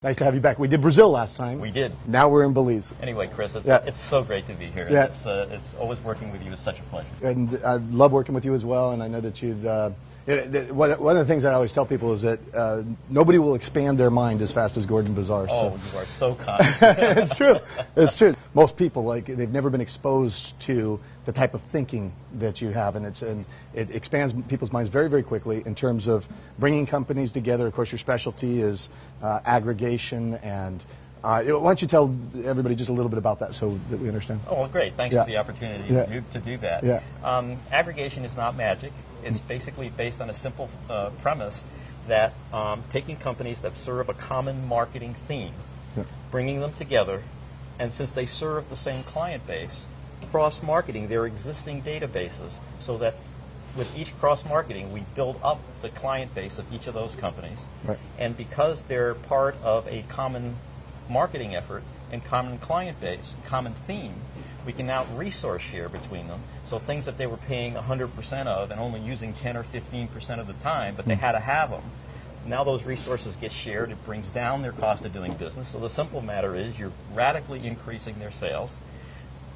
Nice to have you back. We did Brazil last time. We did. Now we're in Belize. Anyway, Chris, it's so great to be here. Yeah. It's always working with you is such a pleasure. And I love working with you as well, and I know that you'd... one of the things that I always tell people is that nobody will expand their mind as fast as Gordon Bizar. Oh, you are so kind. It's true. It's true. Most people, they've never been exposed to the type of thinking that you have, and it expands people's minds very, very quickly in terms of bringing companies together. Of course, your specialty is aggregation, and why don't you tell everybody just a little bit about that so that we understand? Oh, well, great. Thanks for the opportunity to do that. Yeah. Aggregation is not magic. It's basically based on a simple premise that taking companies that serve a common marketing theme, bringing them together, and since they serve the same client base, cross-marketing their existing databases so that with each cross-marketing, we build up the client base of each of those companies. Right. And because they're part of a common marketing effort and common client base, common theme, we can now resource share between them. So things that they were paying 100% of and only using 10 or 15% of the time, but they had to have them. Now those resources get shared. It brings down their cost of doing business. So the simple matter is you're radically increasing their sales,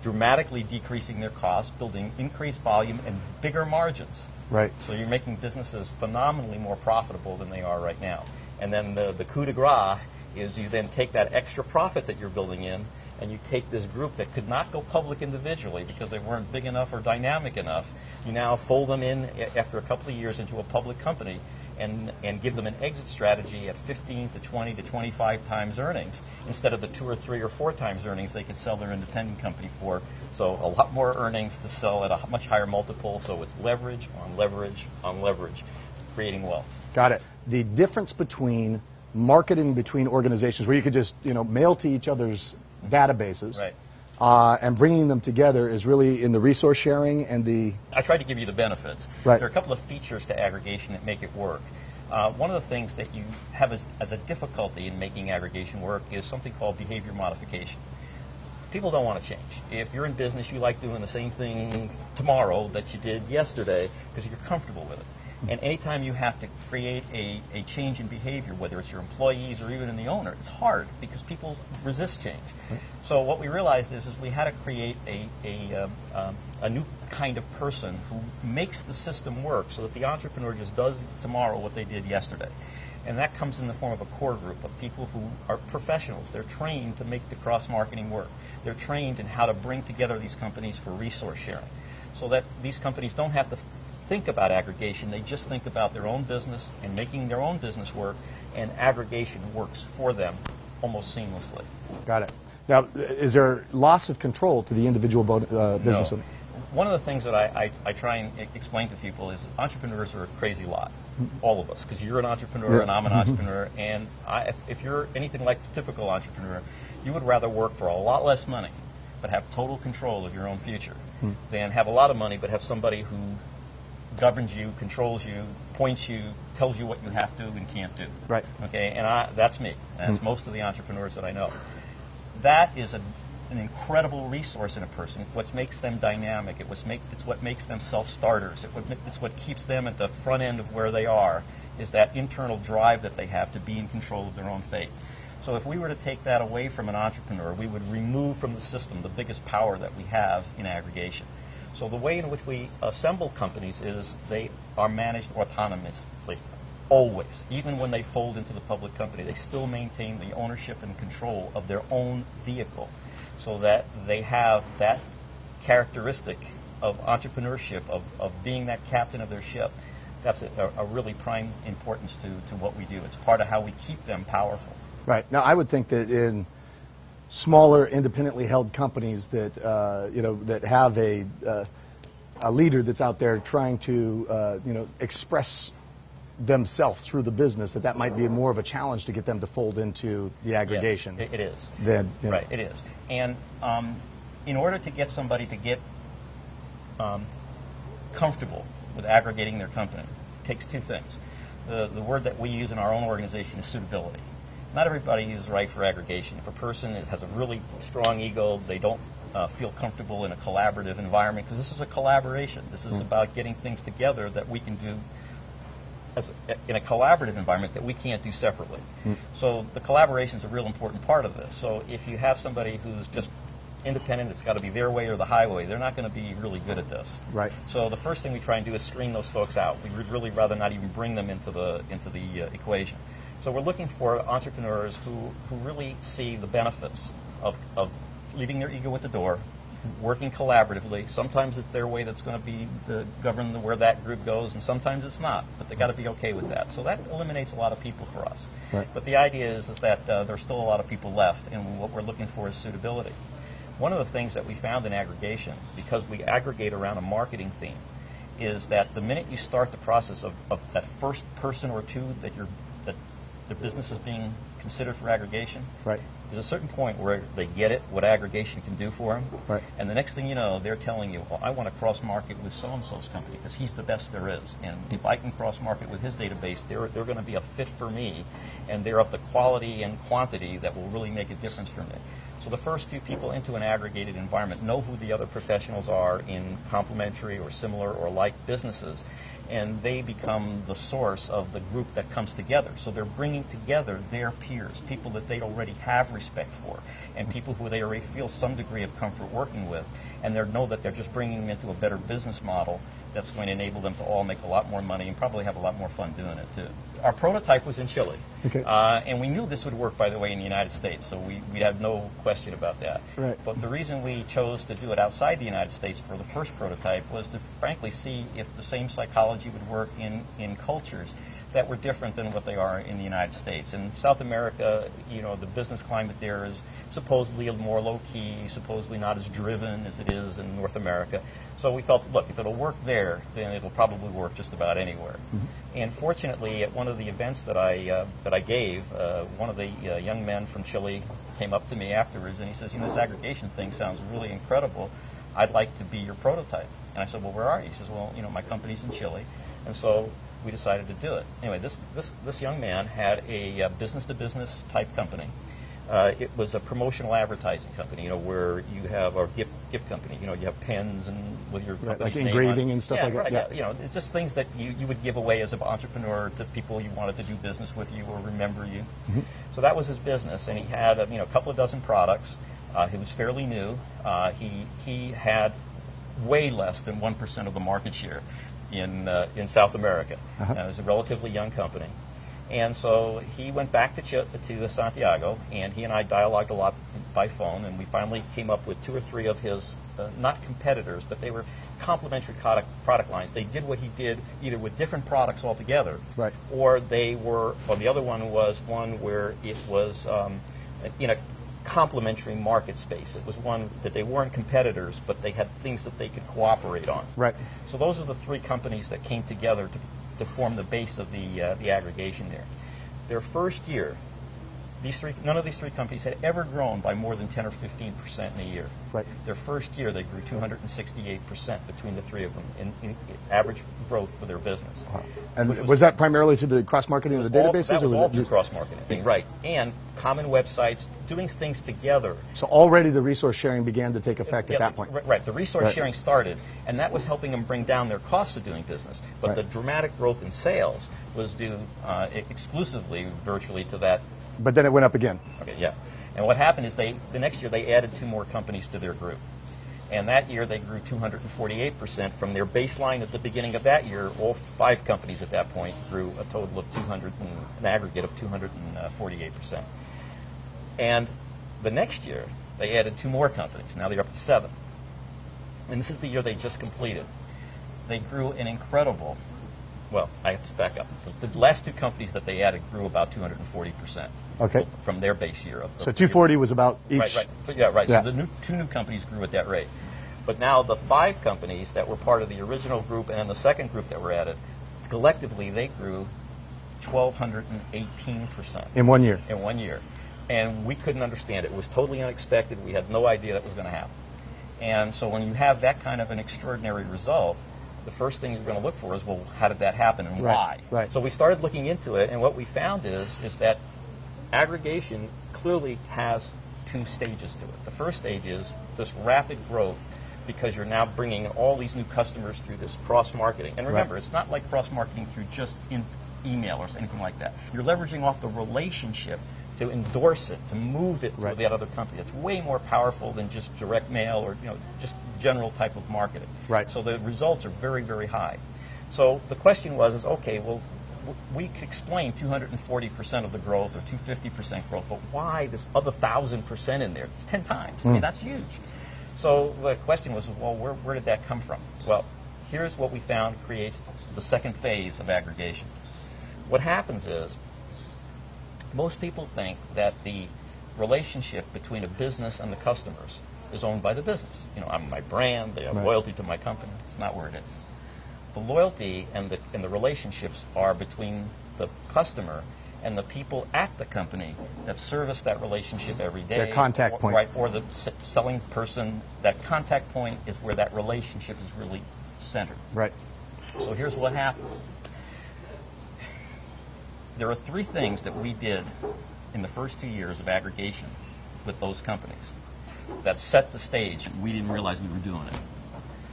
dramatically decreasing their costs, building increased volume and bigger margins. Right. So you're making businesses phenomenally more profitable than they are right now. And then the coup de grace is you then take that extra profit that you're building in and you take this group that could not go public individually because they weren't big enough or dynamic enough. You now fold them in after a couple of years into a public company and give them an exit strategy at 15 to 20 to 25 times earnings instead of the 2 or 3 or 4 times earnings they could sell their independent company for. So a lot more earnings to sell at a much higher multiple. So it's leverage on leverage on leverage, creating wealth. Got it. The difference between marketing between organizations where you could just mail to each other's databases, right, and bringing them together is really in the resource sharing and the... I tried to give you the benefits. Right. There are a couple of features to aggregation that make it work. One of the things that you have as a difficulty in making aggregation work is something called behavior modification. People don't want to change. If you're in business, you like doing the same thing tomorrow that you did yesterday because you're comfortable with it. And anytime you have to create a change in behavior, whether it's your employees or even in the owner, it's hard because people resist change. Right. So what we realized is we had to create a new kind of person who makes the system work so that the entrepreneur just does tomorrow what they did yesterday. And that comes in the form of a core group of people who are professionals. They're trained to make the cross-marketing work. They're trained in how to bring together these companies for resource sharing so that these companies don't have to think about aggregation. They just think about their own business and making their own business work, and aggregation works for them almost seamlessly. Got it. Now, is there loss of control to the individual business owner? One of the things that I try and explain to people is entrepreneurs are a crazy lot, all of us, because you're an entrepreneur and I'm an entrepreneur, and if you're anything like the typical entrepreneur, you would rather work for a lot less money but have total control of your own future than have a lot of money but have somebody who governs you, controls you, points you, tells you what you have to and can't do. Right. Okay, and that's me. That's most of the entrepreneurs that I know. That is an incredible resource in a person. What makes them dynamic. It's what makes them self-starters. It's what keeps them at the front end of where they are, is that internal drive that they have to be in control of their own fate. So if we were to take that away from an entrepreneur, we would remove from the system the biggest power that we have in aggregation. So the way in which we assemble companies is they are managed autonomously, always. Even when they fold into the public company, they still maintain the ownership and control of their own vehicle so that they have that characteristic of entrepreneurship, of being that captain of their ship. That's a really prime importance to what we do. It's part of how we keep them powerful. Right. Now, I would think that in smaller, independently held companies that that have a leader that's out there trying to express themselves through the business, that might be more of a challenge to get them to fold into the aggregation. Yes, it is. Right, it is. And in order to get somebody to get comfortable with aggregating their company, it takes two things. The word that we use in our own organization is suitability. Not everybody is right for aggregation. If a person has a really strong ego, they don't feel comfortable in a collaborative environment, because this is a collaboration. This is about getting things together that we can do in a collaborative environment that we can't do separately. So the collaboration is a real important part of this. So if you have somebody who's just independent, it's got to be their way or the highway, they're not going to be really good at this. Right. So the first thing we try and do is screen those folks out. We would really rather not even bring them into the equation. So we're looking for entrepreneurs who really see the benefits of leaving their ego at the door, working collaboratively. Sometimes it's their way that's going to be govern where that group goes, and sometimes it's not. But they got to be okay with that. So that eliminates a lot of people for us. Right. But the idea is that there's still a lot of people left, and what we're looking for is suitability. One of the things that we found in aggregation, because we aggregate around a marketing theme, is that the minute you start the process of that first person or two that the business is being considered for aggregation, Right. there's a certain point where they get it, what aggregation can do for them, Right. and the next thing you know, they're telling you, well, I want to cross-market with so-and-so's company because he's the best there is, and if I can cross-market with his database, they're going to be a fit for me, and they're of the quality and quantity that will really make a difference for me. So the first few people into an aggregated environment know who the other professionals are in complementary or similar or like businesses, and they become the source of the group that comes together. So they're bringing together their peers, people that they already have respect for, and people who they already feel some degree of comfort working with, and they know that they're just bringing them into a better business model that's going to enable them to all make a lot more money and probably have a lot more fun doing it too. Our prototype was in Chile, Okay. And we knew this would work, by the way, in the United States, so we had no question about that. Right. But the reason we chose to do it outside the United States for the first prototype was to frankly see if the same psychology would work in cultures that were different than what they are in the United States. In South America, the business climate there is supposedly more low-key, supposedly not as driven as it is in North America. So we felt, look, if it'll work there, then it'll probably work just about anywhere. Mm-hmm. And fortunately, at one of the events that I gave, one of the young men from Chile came up to me afterwards, and he says, this aggregation thing sounds really incredible. I'd like to be your prototype. And I said, well, where are you? He says, well, my company's in Chile. And so we decided to do it. Anyway, this young man had a business-to-business type company. It was a promotional advertising company, where you have a gift company. You have pens and with your company's like name engraving on. and stuff yeah, like that. Right, Yeah, it's just things that you would give away as an entrepreneur to people you wanted to do business with you or remember you. Mm-hmm. So that was his business, and he had a couple of dozen products. He was fairly new. He had way less than 1% of the market share in South America. Uh-huh. It was a relatively young company. And so he went back to Santiago, and he and I dialogued a lot by phone, and we finally came up with 2 or 3 of his, not competitors, but they were complementary product lines. They did what he did either with different products altogether, right, or the other one was one where it was in a complementary market space. It was one that they weren't competitors, but they had things that they could cooperate on. Right. So those are the 3 companies that came together to form the base of the aggregation there. Their first year, none of these 3 companies had ever grown by more than 10 or 15% in a year. Right. Their first year, they grew 268% between the 3 of them in average growth for their business. Wow. And was that primarily through the cross-marketing of the databases? That was or was all it through cross-marketing, right. And common websites, doing things together. So already the resource sharing began to take effect at that point. Right. The resource sharing started, and that was helping them bring down their costs of doing business. But the dramatic growth in sales was due exclusively, virtually, to that. But then it went up again. Okay, yeah. And what happened is the next year they added 2 more companies to their group. And that year they grew 248% from their baseline at the beginning of that year. All 5 companies at that point grew a total of an aggregate of 248%. And the next year they added 2 more companies. Now they're up to 7. And this is the year they just completed. They grew an incredible, well, I have to back up. The last 2 companies that they added grew about 240%. Okay. From their base year. So 240 was about each. Right. Yeah, right. Yeah. So the 2 new companies grew at that rate. But now the 5 companies that were part of the original group and then the second group that were added, collectively they grew 1,218%. In 1 year. In 1 year. And we couldn't understand it. It was totally unexpected. We had no idea that was going to happen. And so when you have that kind of an extraordinary result, the first thing you're going to look for is, well, how did that happen and why? Right. So we started looking into it, and what we found is that aggregation clearly has 2 stages to it. The first stage is this rapid growth because you're now bringing all these new customers through this cross-marketing. And remember, it's not like cross-marketing through just email or anything like that. You're leveraging off the relationship to endorse it, to move it to that other company. It's way more powerful than just direct mail or just general type of marketing. Right. So the results are very, very high. So the question was, okay, well, we could explain 240% of the growth or 250% growth, but why this other 1,000% in there? It's 10 times. I mean, that's huge. So the question was, well, where did that come from? Well, here's what we found creates the second phase of aggregation. What happens is most people think that the relationship between a business and the customers is owned by the business. I'm my brand, they have loyalty to my company. It's not where it is. The loyalty and the relationships are between the customer and the people at the company that service that relationship every day. Their contact point. Right, or the selling person. That contact point is where that relationship is really centered. Right. So here's what happens. There are 3 things that we did in the first 2 years of aggregation with those companies that set the stage, and we didn't realize we were doing it.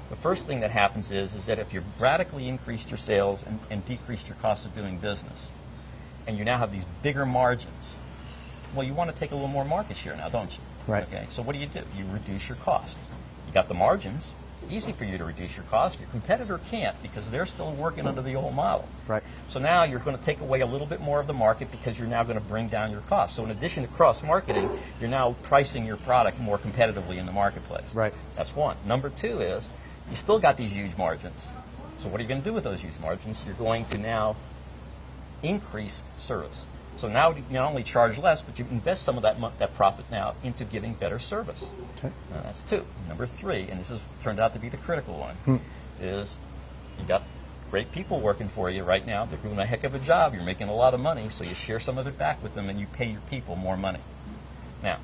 The first thing that happens is that if you've radically increased your sales and decreased your cost of doing business, and you now have these bigger margins, well, you want to take a little more market share now, don't you? Right. Okay. So what do? You reduce your cost. You got the margins. Easy for you to reduce your cost. Your competitor can't because they're still working under the old model. Right. So now you're going to take away a little bit more of the market because you're now going to bring down your cost. So in addition to cross-marketing, you're now pricing your product more competitively in the marketplace. Right. That's one. Number 2 is you still got these huge margins. So what are you going to do with those huge margins? You're going to now increase service. So now you not only charge less, but you invest some of that profit now into giving better service. Okay. That's 2. Number 3, and this has turned out to be the critical one, is you got great people working for you right now. They're doing a heck of a job. You're making a lot of money, so you share some of it back with them and you pay your people more money. Now,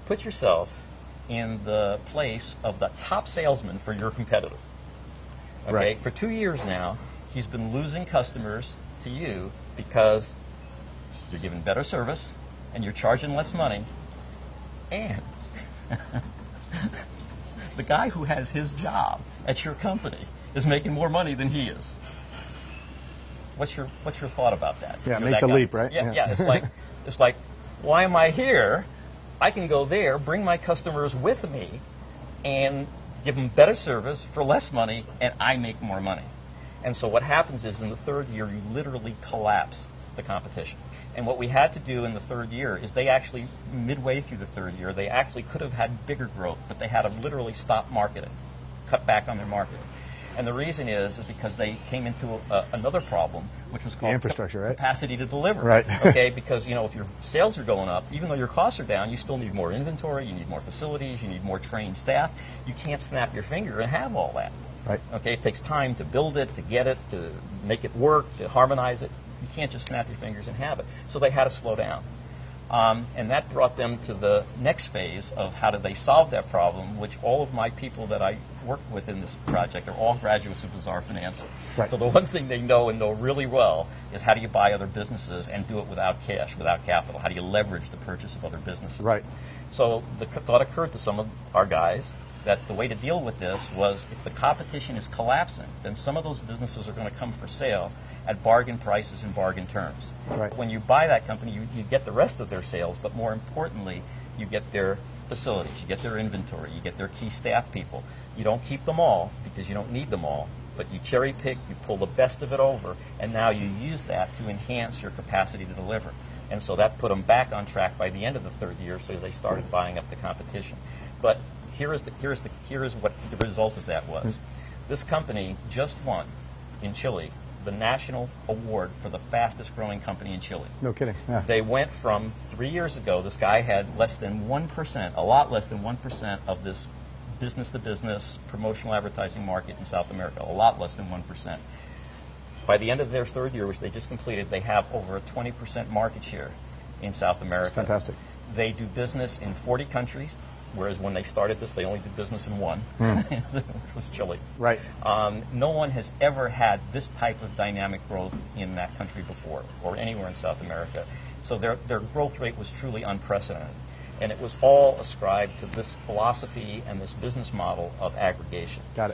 put yourself in the place of the top salesman for your competitor. Okay? Right. For 2 years now, he's been losing customers to you because you're giving better service, and you're charging less money, and the guy who has his job at your company is making more money than he is. What's your thought about that? Yeah, You're make that the guy. leap, right? Yeah. It's like, why am I here? I can go there, bring my customers with me, and give them better service for less money, and I make more money. And so what happens is in the 3rd year, you literally collapse the competition. And what we had to do in the 3rd year is they actually, midway through the 3rd year, they actually could have had bigger growth, but they had to literally stop marketing, cut back on their marketing. And the reason is because they came into another problem, which was called the infrastructure, right? Capacity to deliver. Right. Okay, because if your sales are going up, even though your costs are down, you still need more inventory, you need more facilities, you need more trained staff. You can't snap your finger and have all that. Right. Okay, it takes time to build it, to get it, to make it work, to harmonize it. You can't just snap your fingers and have it. So they had to slow down. And that brought them to the next phase of how did they solve that problem, which all of my people that I work with in this project are all graduates of Bizar Finance. Right. So the one thing they know and know really well is how do you buy other businesses and do it without cash, without capital? How do you leverage the purchase of other businesses? Right. So the thought occurred to some of our guys that the way to deal with this was if the competition is collapsing, then some of those businesses are going to come for sale at bargain prices and bargain terms. Right. When you buy that company, you get the rest of their sales, but more importantly, you get their facilities, you get their inventory, you get their key staff people. You don't keep them all because you don't need them all, but you cherry pick, you pull the best of it over, and now you use that to enhance your capacity to deliver. And so that put them back on track by the end of the 3rd year, so they started buying up the competition. But here is what the result of that was. This company just won in Chile the national award for the fastest growing company in Chile. No kidding. Yeah. They went from 3 years ago, this guy had less than 1%, a lot less than 1% of this business-to-business promotional advertising market in South America, a lot less than 1%. By the end of their 3rd year, which they just completed, they have over a 20% market share in South America. Fantastic. They do business in 40 countries, whereas when they started this, they only did business in one, which was Chile. Right. No one has ever had this type of dynamic growth in that country before, or anywhere in South America. So their growth rate was truly unprecedented. And it was all ascribed to this philosophy and this business model of aggregation. Got it.